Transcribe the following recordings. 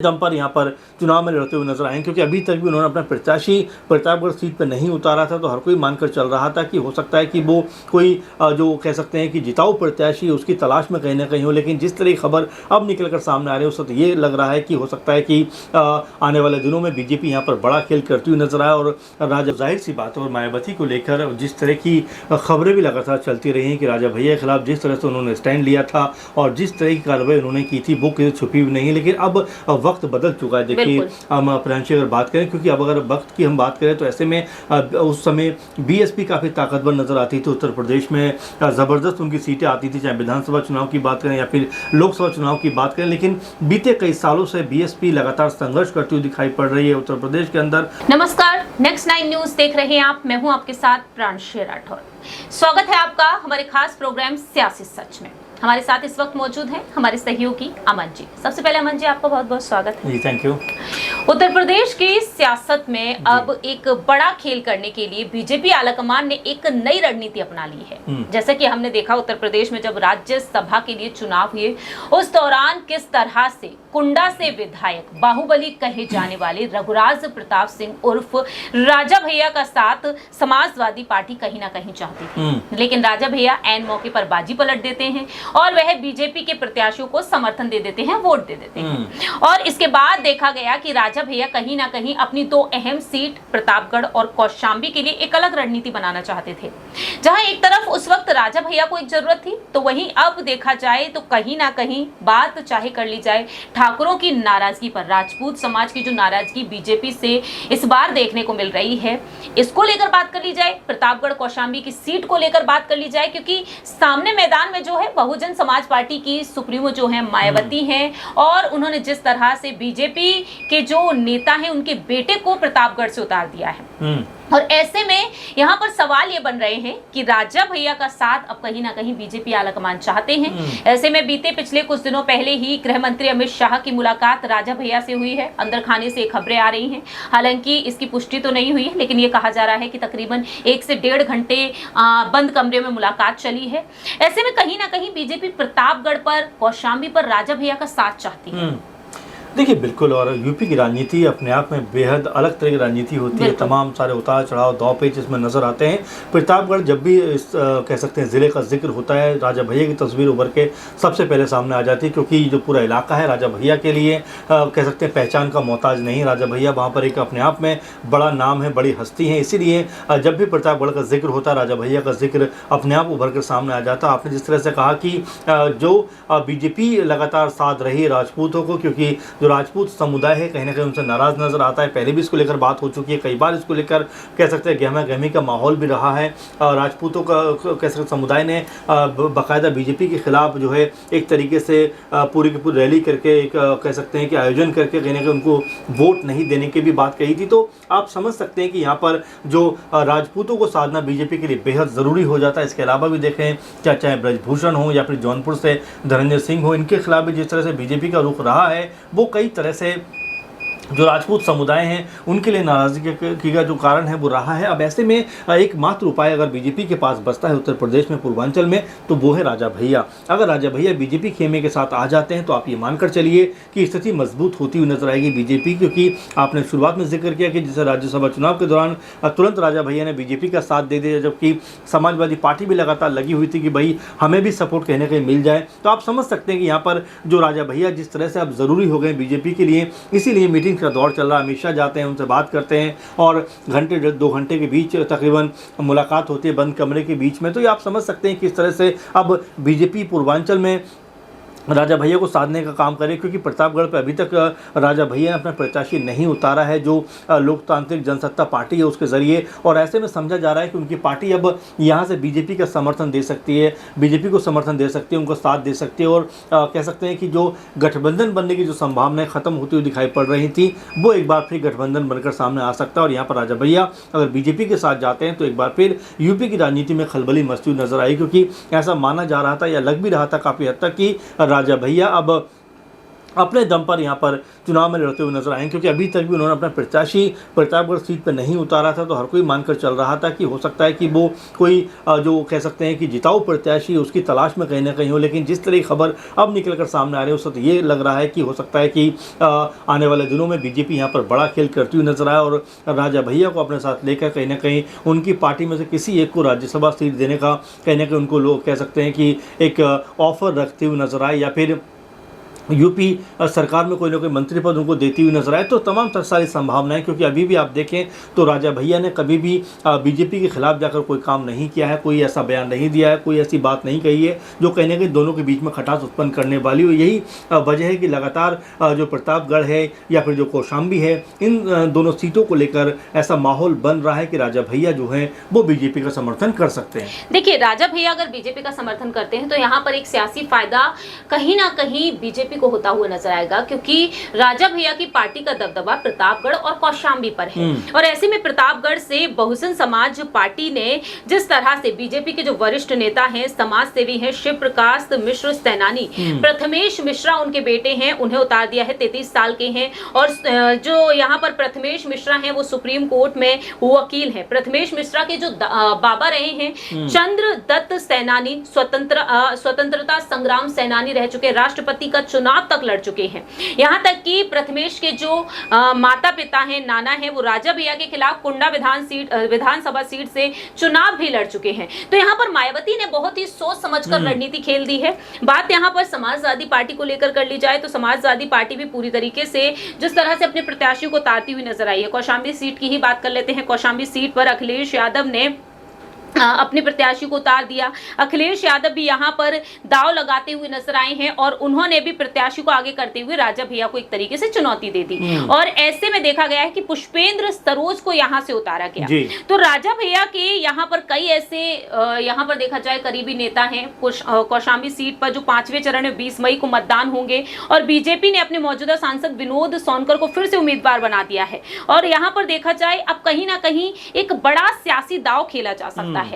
दम पर यहाँ पर चुनाव में लड़ते हुए नजर आए, क्योंकि अभी तक भी उन्होंने अपना प्रत्याशी प्रतापगढ़ सीट पर नहीं उतारा था। तो हर कोई मानकर चल रहा था कि हो सकता है कि वो कोई जो कह सकते हैं कि जिताऊ प्रत्याशी उसकी तलाश में कहीं ना कहीं हो। लेकिन जिस तरह की खबर अब निकलकर सामने आ रही है उस वक्त ये लग रहा है कि हो सकता है कि आने वाले दिनों में बीजेपी यहाँ पर बड़ा खेल करती हुई नजर आए। और राजा, जाहिर सी बात है, और मायावती को लेकर जिस तरह की खबरें भी लगातार चलती रही हैं कि राजा भैया के खिलाफ जिस तरह से उन्होंने स्टैंड लिया था और जिस तरह की कार्रवाई उन्होंने की थी वो किसी छुपी हुई नहीं। लेकिन अब वक्त बदल चुका है। देखिए हम प्रियांशी अगर बात करें, क्योंकि अब अगर वक्त की हम बात करें तो ऐसे में उस समय बीएसपी काफ़ी ताकतवर नजर आती थी। उत्तर प्रदेश में ज़बरदस्त उनकी सीटें आती थी, चाहे विधानसभा चुनाव की बात करें या फिर लोकसभा चुनाव की बात करें। लेकिन बीते कई सालों से बीएसपी लगातार संघर्ष करती हुई दिखाई पड़ रही है उत्तर प्रदेश के अंदर। नमस्कार, नेक्स्ट 9 न्यूज देख रहे हैं आप। मैं हूं आपके साथ प्रियांशी राठौर। स्वागत है आपका हमारे खास प्रोग्राम सियासी सच में। हमारे साथ इस वक्त मौजूद हैं हमारे सहयोगी अमन जी। सबसे पहले अमन जी, आपका बहुत बहुत स्वागत है जी। Thank you. उत्तर प्रदेश की सियासत में अब एक बड़ा खेल करने के लिए बीजेपी आलाकमान ने एक नई रणनीति अपना ली है। जैसे कि हमने देखा उत्तर प्रदेश में जब राज्यसभा के लिए चुनाव हुए उस दौरान किस तरह से कुंडा से विधायक बाहुबली कहे जाने वाले रघुराज प्रताप सिंह उर्फ राजा भैया का साथ समाजवादी पार्टी कहीं ना कहीं चाहती थी। लेकिन राजा भैया ऐन मौके पर बाजी पलट देते हैं और वह बीजेपी के प्रत्याशियों को समर्थन दे देते हैं, वोट दे देते हैं। और इसके बाद देखा गया कि राजा भैया कहीं ना कहीं अपनी दो अहम सीट प्रतापगढ़ और कौशाम्बी के लिए एक अलग रणनीति बनाना चाहते थे। जहां एक तरफ उस वक्त राजा भैया को एक जरूरत थी, तो वहीं अब देखा जाए तो कहीं ना कहीं बात चाहे कर ली जाए ठाकुरों की नाराजगी पर, राजपूत समाज की जो नाराजगी बीजेपी से इस बार देखने को मिल रही है, इसको लेकर बात कर ली जाए, प्रतापगढ़ कौशाम्बी की सीट को लेकर बात कर ली जाए, क्योंकि सामने मैदान में जो है बहुजन समाज पार्टी की सुप्रीमो जो है मायावती हैं और उन्होंने जिस तरह से बीजेपी के जो नेता हैं उनके बेटे को प्रतापगढ़ से उतार दिया है। और ऐसे में यहाँ पर सवाल ये बन रहे हैं कि राजा भैया का साथ अब कहीं ना कहीं बीजेपी आलाकमान चाहते हैं। ऐसे में बीते पिछले कुछ दिनों पहले ही गृह मंत्री अमित शाह की मुलाकात राजा भैया से हुई है। अंदर खाने से खबरें आ रही हैं, हालांकि इसकी पुष्टि तो नहीं हुई है, लेकिन ये कहा जा रहा है कि तकरीबन 1 से 1.5 घंटे बंद कमरे में मुलाकात चली है। ऐसे में कहीं ना कहीं बीजेपी प्रतापगढ़ पर, कौशाम्बी पर राजा भैया का साथ चाहती है। देखिए बिल्कुल, और यूपी की राजनीति अपने आप में बेहद अलग तरह की राजनीति होती है। तमाम सारे उतार चढ़ाव, दाव पेच इसमें नजर आते हैं। प्रतापगढ़ जब भी कह सकते हैं ज़िले का जिक्र होता है, राजा भैया की तस्वीर उभर के सबसे पहले सामने आ जाती है, क्योंकि जो पूरा इलाका है राजा भैया के लिए कह सकते हैं पहचान का मोहताज नहीं। राजा भैया वहाँ पर एक अपने आप में बड़ा नाम है, बड़ी हस्ती है। इसीलिए जब भी प्रतापगढ़ का जिक्र होता है राजा भैया का जिक्र अपने आप उभर कर सामने आ जाता है। आपने जिस तरह से कहा कि जो बीजेपी लगातार साथ रही राजपूतों को, क्योंकि जो राजपूत समुदाय है कहीं ना कहीं उनसे नाराज नजर आता है। पहले भी इसको लेकर बात हो चुकी है, कई बार इसको लेकर कह सकते हैं गहमा गहमी का माहौल भी रहा है। राजपूतों का कह सकते समुदाय ने बाकायदा बीजेपी के खिलाफ जो है एक तरीके से पूरी की पूरी रैली करके, एक कह सकते हैं कि आयोजन करके कहीं ना कहीं उनको वोट नहीं देने की भी बात कही थी। तो आप समझ सकते हैं कि यहाँ पर जो राजपूतों को साधना बीजेपी के लिए बेहद ज़रूरी हो जाता है। इसके अलावा भी देखें, चाहे ब्रजभूषण हो या फिर जौनपुर से धर्मेंद्र सिंह हो, इनके खिलाफ भी जिस तरह से बीजेपी का रुख रहा है, वो कई तरह से जो राजपूत समुदाय हैं उनके लिए नाराजगी का जो कारण है वो रहा है। अब ऐसे में एक मात्र उपाय अगर बीजेपी के पास बचता है उत्तर प्रदेश में, पूर्वांचल में, तो वो है राजा भैया। अगर राजा भैया बीजेपी खेमे के साथ आ जाते हैं तो आप ये मानकर चलिए कि स्थिति मजबूत होती हुई नजर आएगी बीजेपी। क्योंकि आपने शुरुआत में जिक्र किया कि जैसे राज्यसभा चुनाव के दौरान तुरंत राजा भैया ने बीजेपी का साथ दे दिया, जबकि समाजवादी पार्टी भी लगातार लगी हुई थी कि भाई हमें भी सपोर्ट कहीं ना कहीं मिल जाए। तो आप समझ सकते हैं कि यहाँ पर जो राजा भैया जिस तरह से अब ज़रूरी हो गए बीजेपी के लिए, इसीलिए मीटिंग का दौर चल रहा है। अमित शाह जाते हैं, उनसे बात करते हैं और घंटे 2 घंटे के बीच तकरीबन मुलाकात होती है बंद कमरे के बीच में। तो ये आप समझ सकते हैं किस तरह से अब बीजेपी पूर्वांचल में राजा भैया को साधने का काम करे, क्योंकि प्रतापगढ़ पर अभी तक राजा भैया ने अपना प्रत्याशी नहीं उतारा है जो लोकतांत्रिक जनसत्ता पार्टी है उसके ज़रिए। और ऐसे में समझा जा रहा है कि उनकी पार्टी अब यहाँ से बीजेपी का समर्थन दे सकती है, बीजेपी को समर्थन दे सकती है, उनको साथ दे सकती है। और कह सकते हैं कि जो गठबंधन बनने की जो संभावनाएं ख़त्म होती हुई दिखाई पड़ रही थी, वो एक बार फिर गठबंधन बनकर सामने आ सकता है। और यहाँ पर राजा भैया अगर बीजेपी के साथ जाते हैं तो एक बार फिर यूपी की राजनीति में खलबली मचती हुई नजर आई, क्योंकि ऐसा माना जा रहा था या लग भी रहा था काफ़ी हद तक कि राजा भैया अब अपने दम पर यहाँ पर चुनाव में लड़ते हुए नजर आए, क्योंकि अभी तक भी उन्होंने अपना प्रत्याशी प्रतापगढ़ सीट पर नहीं उतारा था। तो हर कोई मानकर चल रहा था कि हो सकता है कि वो कोई जो कह सकते हैं कि जिताऊ प्रत्याशी उसकी तलाश में कहीं ना कहीं हो। लेकिन जिस तरह की खबर अब निकल कर सामने आ रही है, उस वक्त ये लग रहा है कि हो सकता है कि आने वाले दिनों में बीजेपी यहाँ पर बड़ा खेल करती हुई नजर आए और राजा भैया को अपने साथ लेकर कहीं ना कहीं उनकी पार्टी में से किसी एक को राज्यसभा सीट देने का कहीं ना कहीं उनको लोग कह सकते हैं कि एक ऑफर रखते हुए नजर आए, या फिर यूपी सरकार में कोई ना कोई मंत्री पद उनको देती हुई नजर आए। तो तमाम सारी संभावनाएं, क्योंकि अभी भी आप देखें तो राजा भैया ने कभी भी बीजेपी के खिलाफ जाकर कोई काम नहीं किया है, कोई ऐसा बयान नहीं दिया है, कोई ऐसी बात नहीं कही है जो कहीं ना कहीं दोनों के बीच में खटास उत्पन्न करने वाली हो। यही वजह है कि लगातार जो प्रतापगढ़ है या फिर जो कौशाम्बी है, इन दोनों सीटों को लेकर ऐसा माहौल बन रहा है कि राजा भैया जो है वो बीजेपी का समर्थन कर सकते हैं। देखिए, राजा भैया अगर बीजेपी का समर्थन करते हैं तो यहाँ पर एक सियासी फायदा कहीं ना कहीं बीजेपी को होता हुआ नजर आएगा, क्योंकि राजा भैया की पार्टी का दबदबा प्रतापगढ़ और कौशाम्बी पर है। और ऐसे में प्रतापगढ़ से बहुजन समाज पार्टी ने जिस तरह से बीजेपी के जो वरिष्ठ नेता हैं, समाज सेवी हैं, शिव प्रकाश मिश्र सेनानी, प्रथमेश मिश्रा उनके बेटे हैं, उन्हें उतार दिया है, 33 साल के हैं। और जो यहाँ पर प्रथमेश मिश्रा हैं वो सुप्रीम कोर्ट में वकील हैं। प्रथमेश मिश्रा के जो बाबा रहे हैं चंद्र दत्त सेनानी, स्वतंत्रता संग्राम सेनानी रह चुके, राष्ट्रपति का चुनाव तक लड़ चुके हैं। यहाँ तक कि प्रथमेश के जो माता पिता हैं, नाना हैं, वो राजा भैया के खिलाफ कुंडा विधानसभा सीट से चुनाव भी लड़ चुके हैं। तो यहाँ पर मायावती ने बहुत ही सोच समझकर रणनीति खेल दी है। बात यहाँ पर समाजवादी पार्टी को लेकर कर ली जाए तो समाजवादी पार्टी भी पूरी तरीके से जिस तरह से अपने प्रत्याशियों को उतारती हुई नजर आई है। कौशाम्बी सीट की ही बात कर लेते हैं। कौशाम्बी सीट पर अखिलेश यादव ने अपने प्रत्याशी को उतार दिया। अखिलेश यादव भी यहाँ पर दाव लगाते हुए नजर आए हैं और उन्होंने भी प्रत्याशी को आगे करते हुए राजा भैया को एक तरीके से चुनौती दे दी। और ऐसे में देखा गया है कि पुष्पेंद्र सरोज को यहाँ से उतारा गया। तो राजा भैया के यहाँ पर कई ऐसे यहाँ पर देखा जाए करीबी नेता हैं। कौशाम्बी सीट पर जो 5वें चरण में 20 मई को मतदान होंगे और बीजेपी ने अपने मौजूदा सांसद विनोद सोनकर को फिर से उम्मीदवार बना दिया है। और यहाँ पर देखा जाए अब कहीं ना कहीं एक बड़ा सियासी दाव खेला जा सकता है।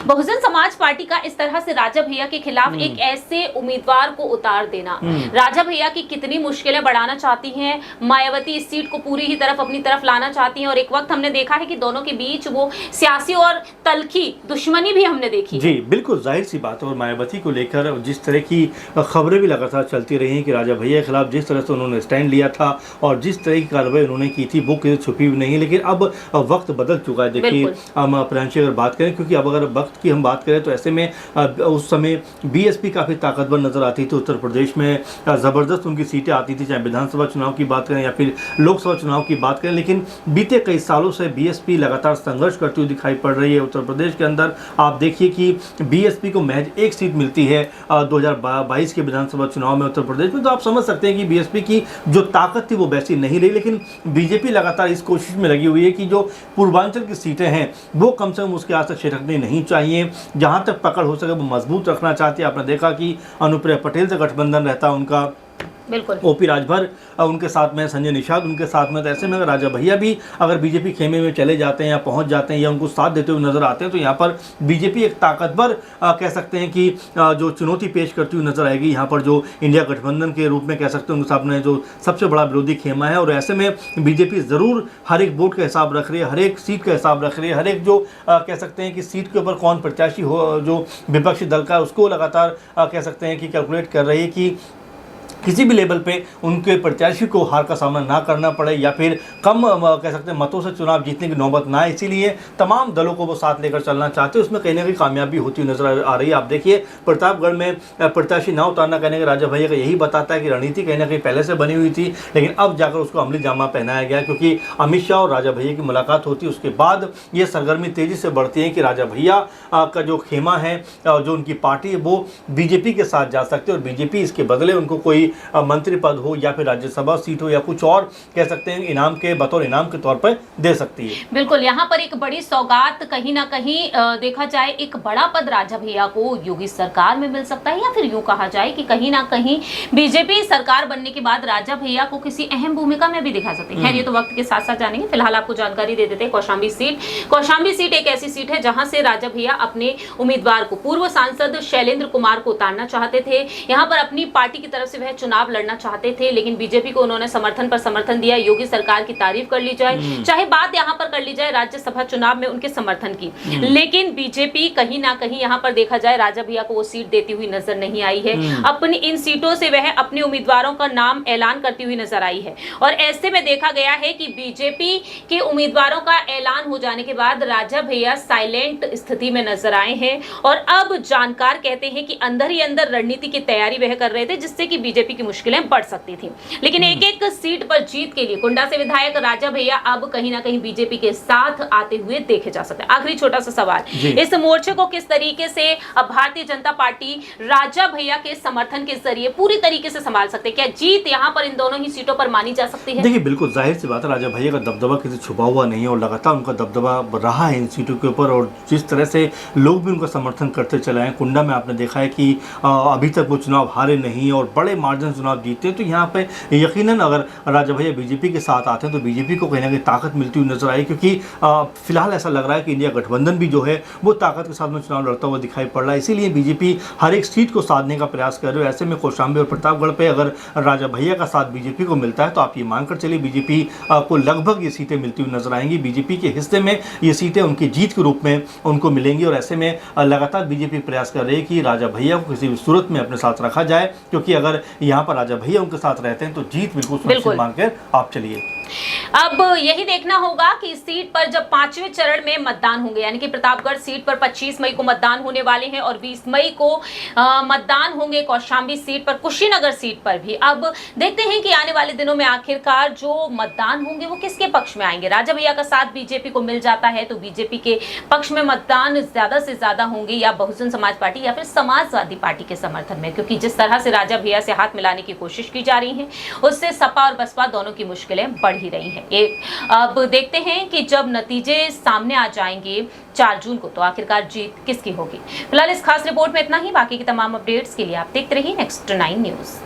बहुजन समाज पार्टी का इस तरह से राजा भैया के खिलाफ एक ऐसे उम्मीदवार को उतार देना, राजा भैया की कितनी मुश्किलें बढ़ाना चाहती हैं। मायावती इस सीट को पूरी ही तरफ अपनी तरफ लाना चाहती हैं और एक वक्त हमने देखा है कि दोनों के बीच वो सियासी और तलखी दुश्मनी भी हमने देखी। जी बिल्कुल, जाहिर सी बात है। और मायावती को लेकर जिस तरह की खबरें भी लगातार चलती रही हैं कि राजा भैया के खिलाफ जिस तरह से उन्होंने स्टैंड लिया था और जिस तरह की कार्रवाई उन्होंने की थी वो किसी छुपी हुई नहीं। लेकिन अब वक्त बदल चुका है। देखिए हम प्रियांशी अगर बात करें, क्योंकि अब अगर वक्त की हम बात करें तो ऐसे में उस समय बीएसपी काफ़ी ताकतवर नज़र आती थी। उत्तर प्रदेश में ज़बरदस्त उनकी सीटें आती थी, चाहे विधानसभा चुनाव की बात करें या फिर लोकसभा चुनाव की बात करें। लेकिन बीते कई सालों से बीएसपी लगातार संघर्ष करती हुई दिखाई पड़ रही है। उत्तर प्रदेश के अंदर आप देखिए कि बीएसपी को महज एक सीट मिलती है 2022 के विधानसभा चुनाव में उत्तर प्रदेश में। तो आप समझ सकते हैं कि बीएसपी की जो ताकत थी वो वैसी नहीं रही। लेकिन बीजेपी लगातार इस कोशिश में लगी हुई है कि जो पूर्वांचल की सीटें हैं वो कम से कम उसके आस तक छिटकनी नहीं चाहिए। जहाँ तक पकड़ हो सके वो मजबूत रखना चाहती है। आपने देखा कि अनुप्रिया पटेल से गठबंधन रहता है उनका, बिल्कुल ओपी राजभर उनके साथ में, संजय निषाद उनके साथ में। तो ऐसे में अगर राजा भैया भी अगर बीजेपी खेमे में चले जाते हैं या पहुंच जाते हैं या उनको साथ देते हुए नजर आते हैं तो यहाँ पर बीजेपी एक ताकतवर कह सकते हैं कि जो चुनौती पेश करती हुई नजर आएगी। यहाँ पर जो इंडिया गठबंधन के रूप में कह सकते हैं उनके सामने जो सबसे बड़ा विरोधी खेमा है। और ऐसे में बीजेपी ज़रूर हर एक वोट का हिसाब रख रही है, हर एक सीट का हिसाब रख रही है, हर एक जो कह सकते हैं कि सीट के ऊपर कौन प्रत्याशी हो जो विपक्षी दल का है उसको लगातार कह सकते हैं कि कैलकुलेट कर रही है कि किसी भी लेवल पे उनके प्रत्याशी को हार का सामना ना करना पड़े या फिर कम कह सकते हैं मतों से चुनाव जीतने की नौबत ना आए। इसीलिए तमाम दलों को वो साथ लेकर चलना चाहते हैं। उसमें कहीं ना कहीं कामयाबी होती हुई नजर आ रही है। आप देखिए प्रतापगढ़ में प्रत्याशी ना उतारना कहने का राजा भैया का यही बताता है कि रणनीति कहीं ना कहीं पहले से बनी हुई थी, लेकिन अब जाकर उसको अमली जामा पहनाया गया क्योंकि अमित शाह और राजा भैया की मुलाकात होती है। उसके बाद ये सरगर्मी तेजी से बढ़ती है कि राजा भैया का जो खेमा है, जो उनकी पार्टी है, वो बीजेपी के साथ जा सकते हैं और बीजेपी इसके बदले उनको कोई मंत्री पद हो या फिर राज्यसभा सीट हो या कुछ और कह सकते हैं इनाम के बतौर इनाम के तौर पर दे सकती है। बिल्कुल, यहाँ पर एक बड़ी सौगात कहीं ना कहीं देखा जाए एक बड़ा पद राजा भैया को योगी सरकार में मिल सकता है या फिर यूं कहा जाए कि कहीं ना कहीं बीजेपी सरकार बनने के बाद राजा भैया को किसी अहम भूमिका में भी दिखा सकते हैं। ये तो वक्त के साथ साथ जानेंगे। फिलहाल आपको जानकारी दे देते हैं कौशाम्बी सीट एक ऐसी सीट है जहां से राजा भैया अपने उम्मीदवार को पूर्व सांसद शैलेंद्र कुमार को उतारना चाहते थे। यहाँ पर अपनी पार्टी की तरफ से वह चुनाव लड़ना चाहते थे, लेकिन बीजेपी को उन्होंने समर्थन पर समर्थन दिया। योगी सरकार की तारीफ कर ली जाए, चाहे बात यहाँ पर कर ली जाए राज्यसभा चुनाव में उनके समर्थन की, लेकिन बीजेपी कहीं ना कहीं यहाँ पर देखा जाए राजा भैया को वो सीट देती हुई नजर नहीं आई है। अपनी इन सीटों से वह अपने उम्मीदवारों का नाम ऐलान करती हुई नजर आई है, और ऐसे में देखा गया है कि बीजेपी के उम्मीदवारों का ऐलान हो जाने के बाद राजा भैया साइलेंट स्थिति में नजर आए हैं। और अब जानकार कहते हैं कि अंदर ही अंदर रणनीति की तैयारी वह कर रहे थे, जिससे कि बीजेपी की मुश्किलें बढ़ सकती थी। लेकिन एक एक सीट पर जीत के लिए कुंडा से विधायक राजा भैया अब कहीं ना कहीं बीजेपी के साथ आते हुए देखे जा सकते हैं। आखिरी छोटा सा सवाल, इस मोर्चे को किस तरीके से अब भारतीय जनता पार्टी राजा भैया के समर्थन के जरिए पूरी तरीके से संभाल सकते हैं? क्या जीत यहाँ पर इन दोनों ही सीटों पर मानी जा सकती है? देखिए, बिल्कुल जाहिर सी बात है, राजा भैया का दबदबा किसी छुपा हुआ नहीं है और लगातार उनका दबदबा रहा है इन सीटों के ऊपर, और जिस तरह से लोग भी उनका समर्थन करते चले हैं। कुंडा में आपने देखा है कि अभी तक वो चुनाव हारे नहीं और बड़े मार्जिन चुनाव जीते हैं, तो यहाँ पे यकीनन अगर राजा भैया बीजेपी के साथ आते हैं तो बीजेपी को कहीं ना कहीं ताकत मिलती हुई नजर आई, क्योंकि फिलहाल ऐसा लग रहा है कि इंडिया गठबंधन भी जो है वो ताकत के साथ में चुनाव लड़ता हुआ दिखाई पड़ रहा है। इसीलिए बीजेपी हर एक सीट को साधने का प्रयास कर रही है। ऐसे में कौशाम्बी और प्रतापगढ़ पे अगर राजा भैया का साथ बीजेपी को मिलता है तो आप ये मानकर चलिए बीजेपी को लगभग ये सीटें मिलती हुई नजर आएंगी। बीजेपी के हिस्से में ये सीटें उनकी जीत के रूप में उनको मिलेंगी, और ऐसे में लगातार बीजेपी प्रयास कर रही है कि राजा भैया को किसी भी सूरत में अपने साथ रखा जाए, क्योंकि अगर यहाँ पर राजा भैया उनके साथ रहते हैं तो जीत बिल्कुल सुनिश्चित मानकर आप चलिए। अब यही देखना होगा कि इस सीट पर जब 5वें चरण में मतदान होंगे, यानी कि प्रतापगढ़ सीट पर 25 मई को मतदान होने वाले हैं और 20 मई को मतदान होंगे कौशाम्बी सीट पर, कुशीनगर सीट पर भी। अब देखते हैं कि आने वाले दिनों में आखिरकार जो मतदान होंगे वो किसके पक्ष में आएंगे। राजा भैया का साथ बीजेपी को मिल जाता है तो बीजेपी के पक्ष में मतदान ज्यादा से ज्यादा होंगे, या बहुजन समाज पार्टी या फिर समाजवादी पार्टी के समर्थन में, क्योंकि जिस तरह से राजा भैया से हाथ मिलाने की कोशिश की जा रही है उससे सपा और बसपा दोनों की मुश्किलें बढ़ ही रही हैं। अब देखते हैं कि जब नतीजे सामने आ जाएंगे 4 जून को तो आखिरकार जीत किसकी होगी। फिलहाल इस खास रिपोर्ट में इतना ही। बाकी की तमाम अपडेट्स के लिए आप देखते रहिए Next 9 न्यूज।